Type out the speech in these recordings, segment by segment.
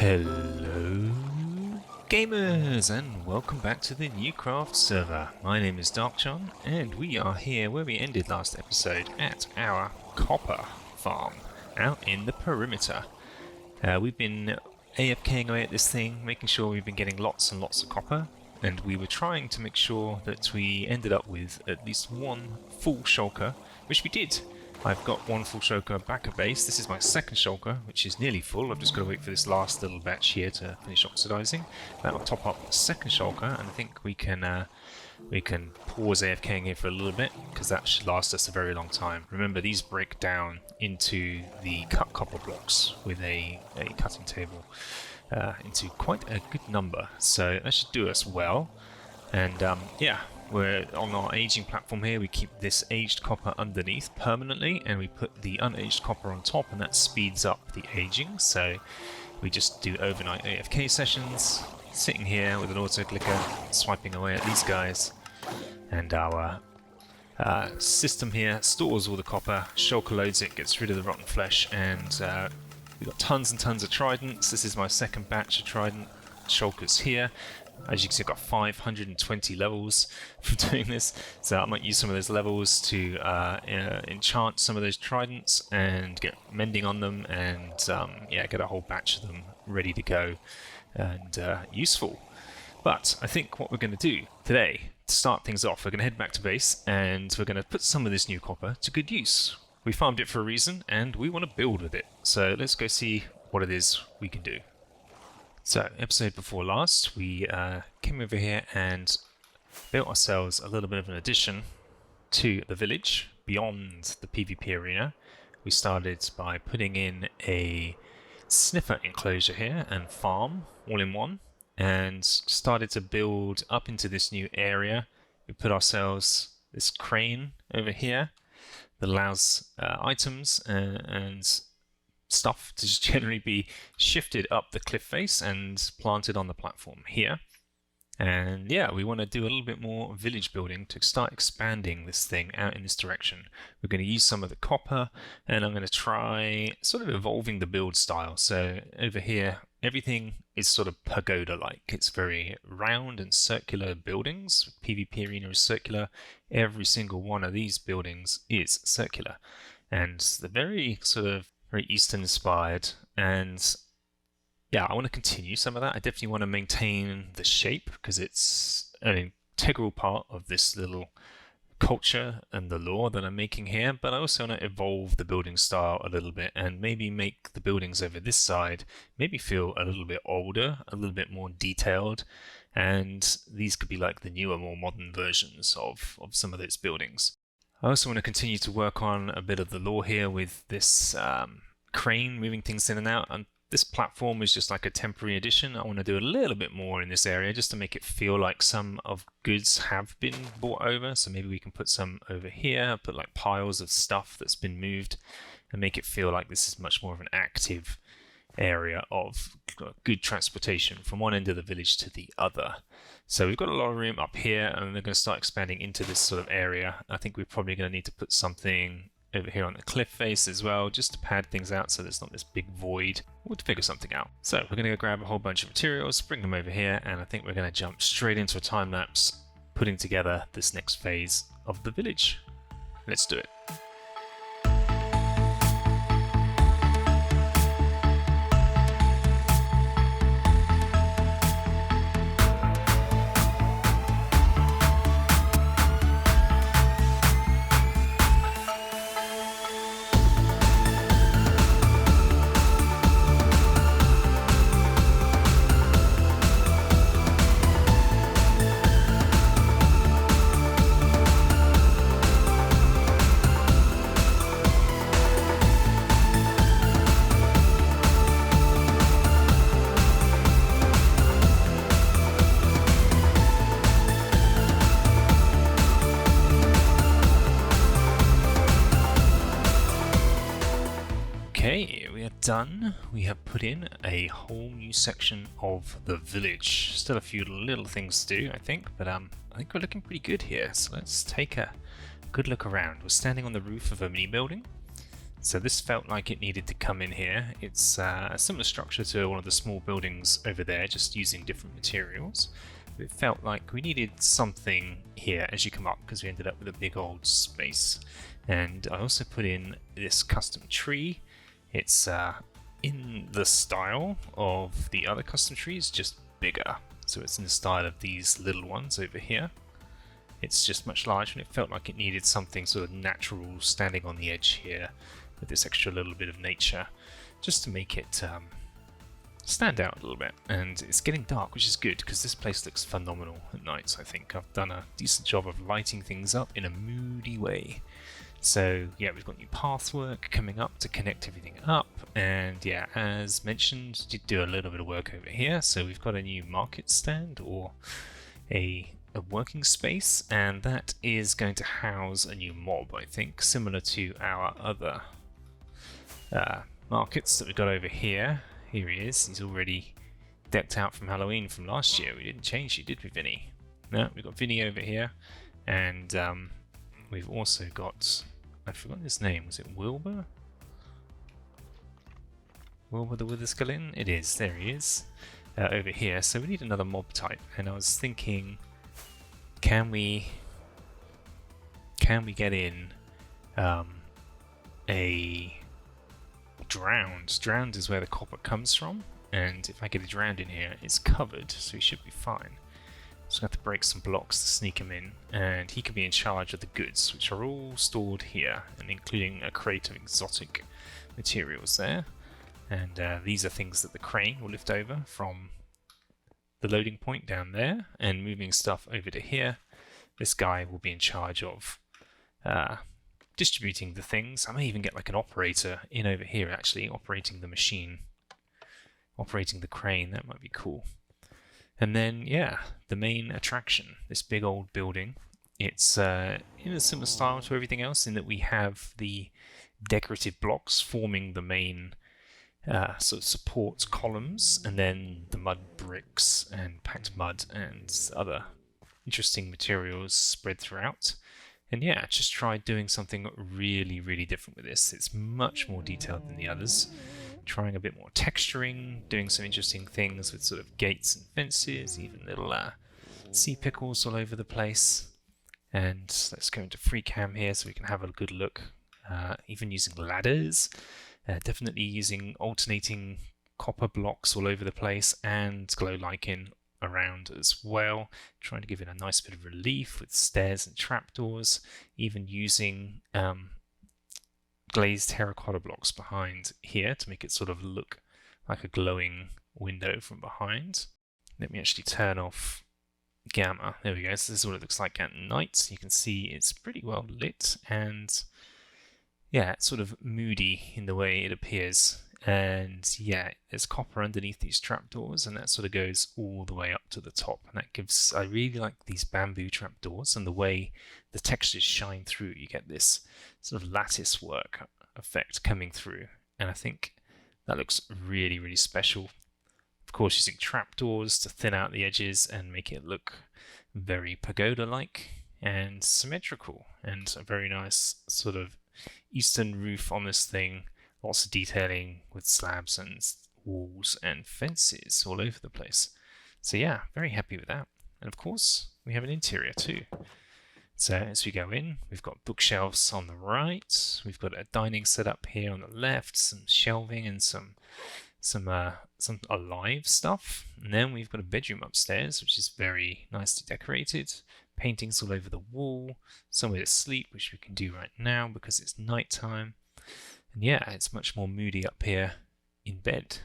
Hello gamers, and welcome back to the NeueCraft server. My name is Darkjon, and we are here where we ended last episode at our copper farm out in the perimeter. We've been AFKing away at this thing, making sure we've been getting lots and lots of copper, and we were trying to make sure that we ended up with at least one full shulker, which we did. I've got one full shulker back at base. This is my second shulker, which is nearly full. I've just got to wait for this last little batch here to finish oxidizing. That'll top up the second shulker, and I think we can pause AFKing here for a little bit, because that should last us a very long time. Remember, these break down into the cut copper blocks with a cutting table into quite a good number, so that should do us well. And yeah, we're on our aging platform here. We keep this aged copper underneath permanently, and we put the unaged copper on top, and that speeds up the aging. So we just do overnight AFK sessions, sitting here with an auto clicker, swiping away at these guys, and our system here stores all the copper, shulker loads it, gets rid of the rotten flesh, and we've got tons and tons of tridents. This is my second batch of trident shulkers here. As you can see, I've got 520 levels from doing this, so I might use some of those levels to enchant some of those tridents and get mending on them, and yeah, get a whole batch of them ready to go and useful. But I think what we're going to do today, to start things off, we're going to head back to base, and we're going to put some of this new copper to good use. We farmed it for a reason, and we want to build with it, so let's go see what it is we can do. So, episode before last, we came over here and built ourselves a little bit of an addition to the village beyond the PvP arena. We started by putting in a sniffer enclosure here and farm all in one, and started to build up into this new area. We put ourselves this crane over here that allows items and stuff to just generally be shifted up the cliff face and planted on the platform here. And yeah, we want to do a little bit more village building to start expanding this thing out in this direction. We're going to use some of the copper, and I'm going to try sort of evolving the build style. So over here, everything is sort of pagoda-like. It's very round and circular buildings. PvP arena is circular. Every single one of these buildings is circular, and they're very Eastern inspired, and yeah, I want to continue some of that. I definitely want to maintain the shape, because it's an integral part of this little culture and the lore that I'm making here, but I also want to evolve the building style a little bit, and maybe make the buildings over this side maybe feel a little bit older, a little bit more detailed, and these could be like the newer, more modern versions of some of those buildings. I also want to continue to work on a bit of the lore here with this crane moving things in and out, and this platform is just like a temporary addition. I want to do a little bit more in this area just to make it feel like some of goods have been brought over. So maybe we can put some over here, put like piles of stuff that's been moved, and make it feel like this is much more of an active area of good transportation from one end of the village to the other. So we've got a lot of room up here, and they're going to start expanding into this sort of area. I think we're probably going to need to put something over here on the cliff face as well, just to pad things out so there's not this big void. We'll figure something out. So we're going to go grab a whole bunch of materials, bring them over here, and I think we're going to jump straight into a time lapse, putting together this next phase of the village. Let's do it. Okay, we are done. We have put in a whole new section of the village. Still a few little things to do, I think, but I think we're looking pretty good here. So let's take a good look around. We're standing on the roof of a mini building. So this felt like it needed to come in here. It's a similar structure to one of the small buildings over there, just using different materials. But it felt like we needed something here as you come up, because we ended up with a big old space. And I also put in this custom tree. It's in the style of the other custom trees, just bigger. So it's in the style of these little ones over here. It's just much larger, and it felt like it needed something sort of natural standing on the edge here with this extra little bit of nature, just to make it stand out a little bit. And it's getting dark, which is good, because this place looks phenomenal at night. I think I've done a decent job of lighting things up in a moody way. So yeah, we've got new pathwork coming up to connect everything up, and yeah, as mentioned, did do a little bit of work over here. So we've got a new market stand, or a working space, and that is going to house a new mob, I think, similar to our other markets that we've got over here. Here he is. He's already decked out from Halloween from last year. We didn't change it, did we, Vinny? No, we've got Vinny over here, and we've also got, I've forgotten his name. Was it Wilbur? Wilbur the Witherskullin? It is. There he is. Over here. So we need another mob type, and I was thinking, can we get in a drowned? Drowned is where the copper comes from, and if I get a drowned in here, it's covered, so he should be fine. So I have to break some blocks to sneak him in, and he can be in charge of the goods, which are all stored here, and including a crate of exotic materials there. And these are things that the crane will lift over from the loading point down there, and moving stuff over to here. This guy will be in charge of distributing the things. I may even get like an operator in over here, actually, operating the machine, operating the crane. That might be cool. And then, yeah, the main attraction, this big old building. It's in a similar style to everything else, in that we have the decorative blocks forming the main sort of support columns, and then the mud bricks and packed mud and other interesting materials spread throughout. And yeah, just tried doing something really, really different with this. It's much more detailed than the others. Trying a bit more texturing, doing some interesting things with sort of gates and fences, even little sea pickles all over the place. And let's go into free cam here so we can have a good look. Even using ladders. Definitely using alternating copper blocks all over the place, and glow lichen around as well, trying to give it a nice bit of relief with stairs and trapdoors, even using glazed terracotta blocks behind here to make it sort of look like a glowing window from behind. Let me actually turn off gamma. There we go. So this is what it looks like at night. You can see it's pretty well lit, and yeah, it's sort of moody in the way it appears. And yeah, there's copper underneath these trapdoors, and that sort of goes all the way up to the top. And that gives, I really like these bamboo trapdoors and the way the textures shine through. You get this sort of lattice work effect coming through. And I think that looks really, really special. Of course, using trapdoors to thin out the edges and make it look very pagoda-like and symmetrical, and a very nice sort of eastern roof on this thing. Lots of detailing with slabs and walls and fences all over the place. So yeah, very happy with that. And of course, we have an interior too. So as we go in, we've got bookshelves on the right. We've got a dining setup here on the left, some shelving and some alive stuff. And then we've got a bedroom upstairs, which is very nicely decorated. Paintings all over the wall, somewhere to sleep, which we can do right now because it's nighttime. And yeah, it's much more moody up here in bed.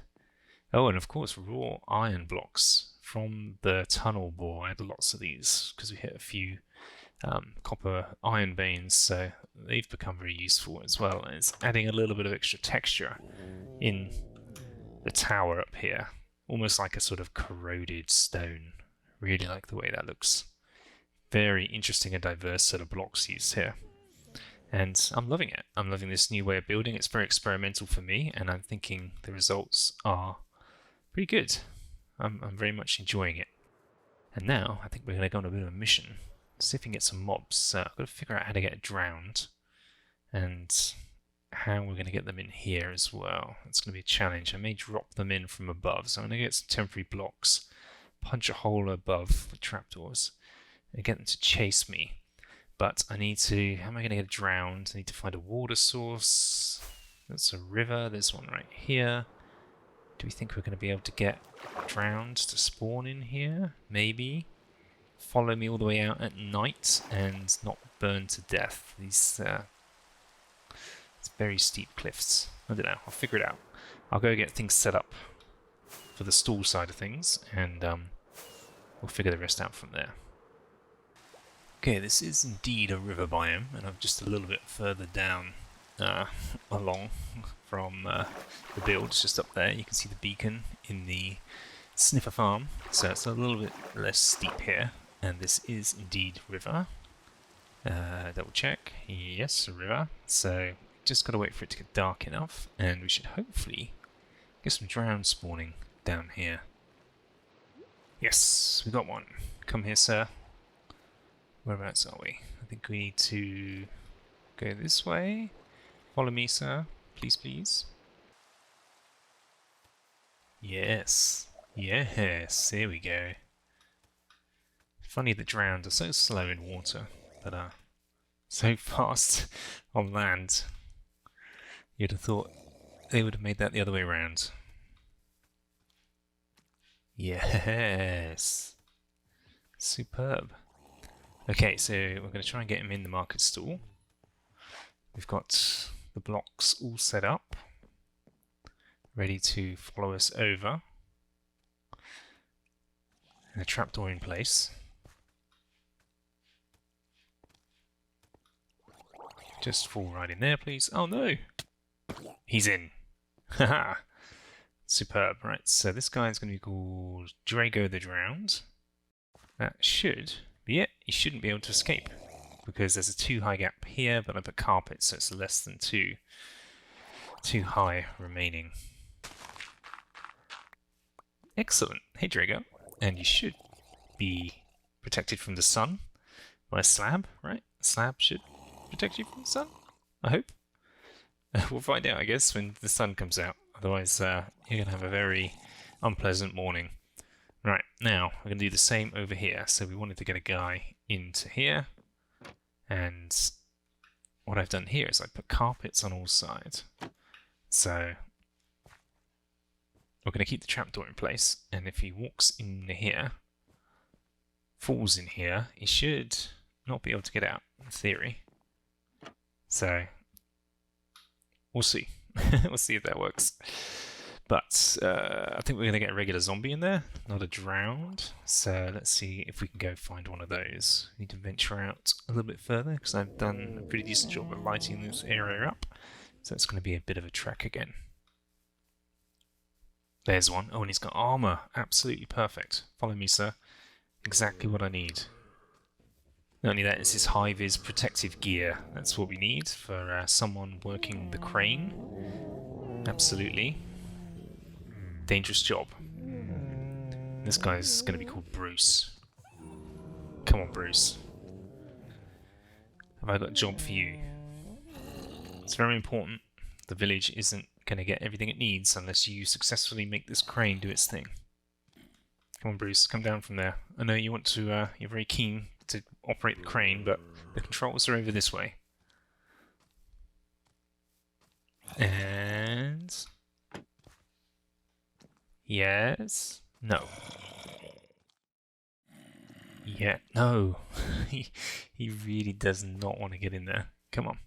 Oh, and of course, raw iron blocks from the tunnel bore. I had lots of these because we hit a few copper iron veins, so they've become very useful as well. And it's adding a little bit of extra texture in the tower up here, almost like a sort of corroded stone. Really like the way that looks. Very interesting and diverse set of blocks used here. And I'm loving it. I'm loving this new way of building. It's very experimental for me, and I'm thinking the results are pretty good. I'm very much enjoying it. And now I think we're going to go on a bit of a mission. See if we can get some mobs. I've got to figure out how to get drowned. And how we're going to get them in here as well. It's going to be a challenge. I may drop them in from above, so I'm going to get some temporary blocks, punch a hole above the trapdoors, and get them to chase me. But I need to, how am I going to get drowned? I need to find a water source. That's a river, there's one right here. Do we think we're going to be able to get drowned to spawn in here? Maybe. Follow me all the way out at night and not burn to death. These it's very steep cliffs. I don't know, I'll figure it out. I'll go get things set up for the stall side of things, and we'll figure the rest out from there. Okay, this is indeed a river biome, and I'm just a little bit further down along from the build. It's just up there. You can see the beacon in the sniffer farm, so it's a little bit less steep here, and this is indeed river. Double check. Yes, a river. So just got to wait for it to get dark enough, and we should hopefully get some drown spawning down here. Yes, we got one. Come here, sir. Whereabouts are we? I think we need to go this way. Follow me, sir. Please, please. Yes. Yes, there we go. Funny the drowned are so slow in water, but so fast on land. You'd have thought they would have made that the other way around. Yes. Superb. Okay, so we're going to try and get him in the market stall. We've got the blocks all set up, ready to follow us over. And a trapdoor in place. Just fall right in there, please. Oh no! He's in. Haha! Superb. Right, so this guy's going to be called Drago the Drowned. That should be it. He shouldn't be able to escape, because there's a 2 high gap here, but I put carpet, so it's less than 2 high remaining. Excellent. Hey, Drago. And you should be protected from the sun by a slab, right? A slab should protect you from the sun, I hope. We'll find out, I guess, when the sun comes out. Otherwise, you're going to have a very unpleasant morning. Right, now, we're going to do the same over here. So we wanted to get a guy into here. And what I've done here is I put carpets on all sides. So we're going to keep the trapdoor in place. And if he walks in here, falls in here, he should not be able to get out, in theory. So we'll see. We'll see if that works. But I think we're going to get a regular zombie in there, not a drowned. So let's see if we can go find one of those. We need to venture out a little bit further, because I've done a pretty decent job of lighting this area up. So it's going to be a bit of a trek again. There's one. Oh, and he's got armor. Absolutely perfect. Follow me, sir. Exactly what I need. Not only that, it's this high-vis protective gear. That's what we need for someone working the crane. Absolutely. Dangerous job. This guy's going to be called Bruce. Come on, Bruce. Have I got a job for you? It's very important. The village isn't going to get everything it needs unless you successfully make this crane do its thing. Come on, Bruce. Come down from there. I know you want to. You're very keen to operate the crane, but the controls are over this way. And yes, no. Yeah, no. he really does not want to get in there. Come on.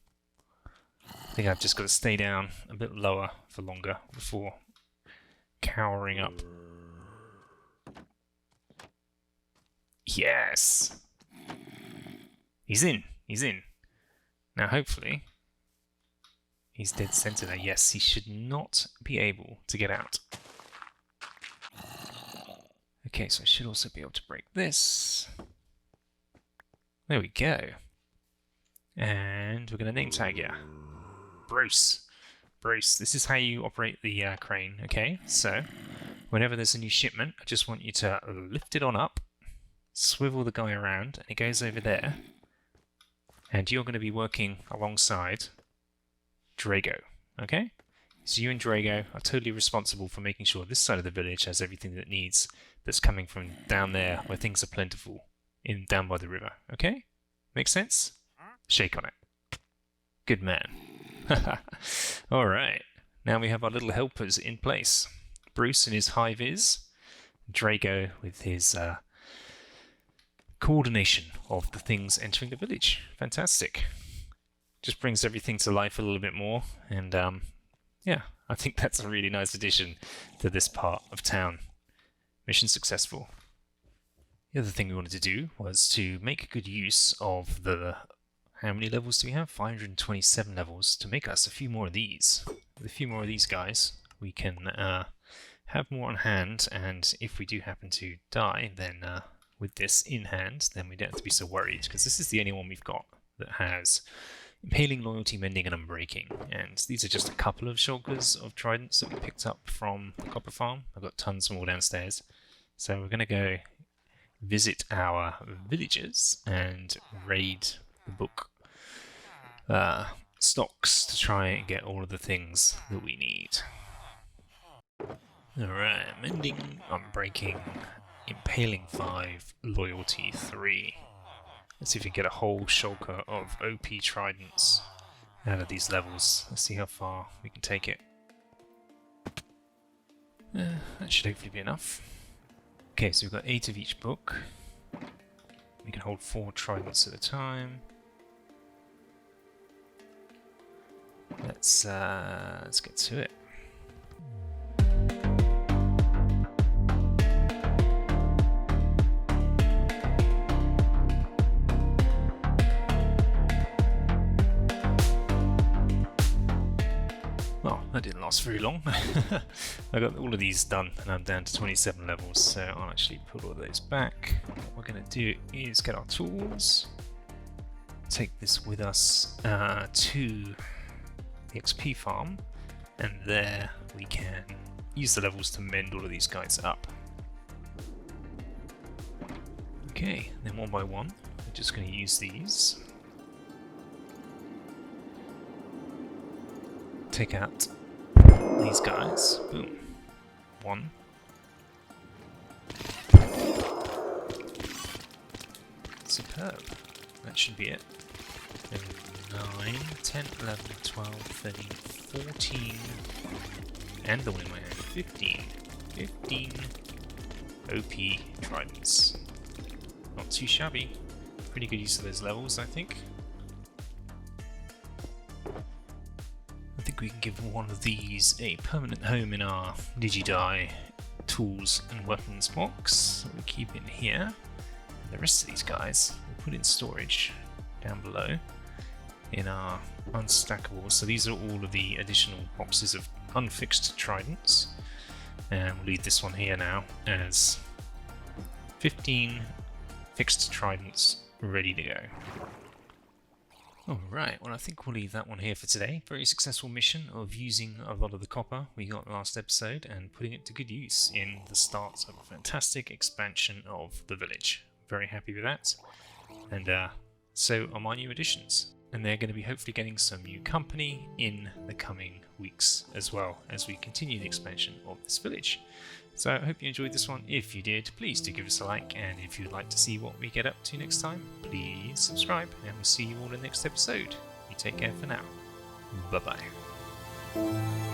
I think I've just got to stay down a bit lower for longer before cowering up. Yes! He's in. He's in. Now, hopefully, he's dead center there. Yes, he should not be able to get out. Okay, so I should also be able to break this. There we go. And we're going to name tag you. Bruce. Bruce, this is how you operate the crane, okay? So, whenever there's a new shipment, I just want you to lift it on up, swivel the guy around, and it goes over there. And you're going to be working alongside Drago. Okay? So you and Drago are totally responsible for making sure this side of the village has everything that it needs that's coming from down there where things are plentiful, down by the river. Okay? Makes sense? Shake on it. Good man. Alright, now we have our little helpers in place. Bruce and his high vis, Drago with his coordination of the things entering the village. Fantastic. Just brings everything to life a little bit more, and yeah, I think that's a really nice addition to this part of town. Mission successful. The other thing we wanted to do was to make good use of the... How many levels do we have? 527 levels, to make us a few more of these. With a few more of these guys, we can have more on hand, and if we do happen to die, then with this in hand, then we don't have to be so worried, because this is the only one we've got that has Impaling, Loyalty, Mending, and Unbreaking. And these are just a couple of shulkers of Tridents that we picked up from the Copper Farm. I've got tons more downstairs. So we're going to go visit our villagers and raid the book stocks to try and get all of the things that we need. Alright, Mending, Unbreaking, Impaling 5, Loyalty 3. Let's see if we can get a whole shulker of OP Tridents out of these levels. Let's see how far we can take it. That should hopefully be enough. Okay, so we've got 8 of each book. We can hold 4 Tridents at a time. Let's get to it. Well, that didn't last very long. I got all of these done and I'm down to 27 levels, so I'll actually put all those back. What we're going to do is get our tools, take this with us to the XP farm, and there we can use the levels to mend all of these guys up. Okay, then one by one, we're just going to use these. Take out these guys. Boom. 1. Superb. That should be it. Then 9, 10, 11, 12, 13, 14, and the one in my hand, 15. 15 OP Tridents. Not too shabby. Pretty good use of those levels, I think. I think we can give one of these a permanent home in our Digidie tools and weapons box. So we'll keep it here. And the rest of these guys we'll put in storage down below in our unstackables. So these are all of the additional boxes of unfixed Tridents. And we'll leave this one here now as 15 fixed Tridents ready to go. Alright, well I think we'll leave that one here for today. Very successful mission of using a lot of the copper we got last episode and putting it to good use in the start of a fantastic expansion of the village. Very happy with that. And so are my new additions. And they're going to be hopefully getting some new company in the coming weeks as well as we continue the expansion of this village. So I hope you enjoyed this one. If you did, please do give us a like, and if you'd like to see what we get up to next time, please subscribe, and we'll see you all in the next episode. You take care for now. Bye bye.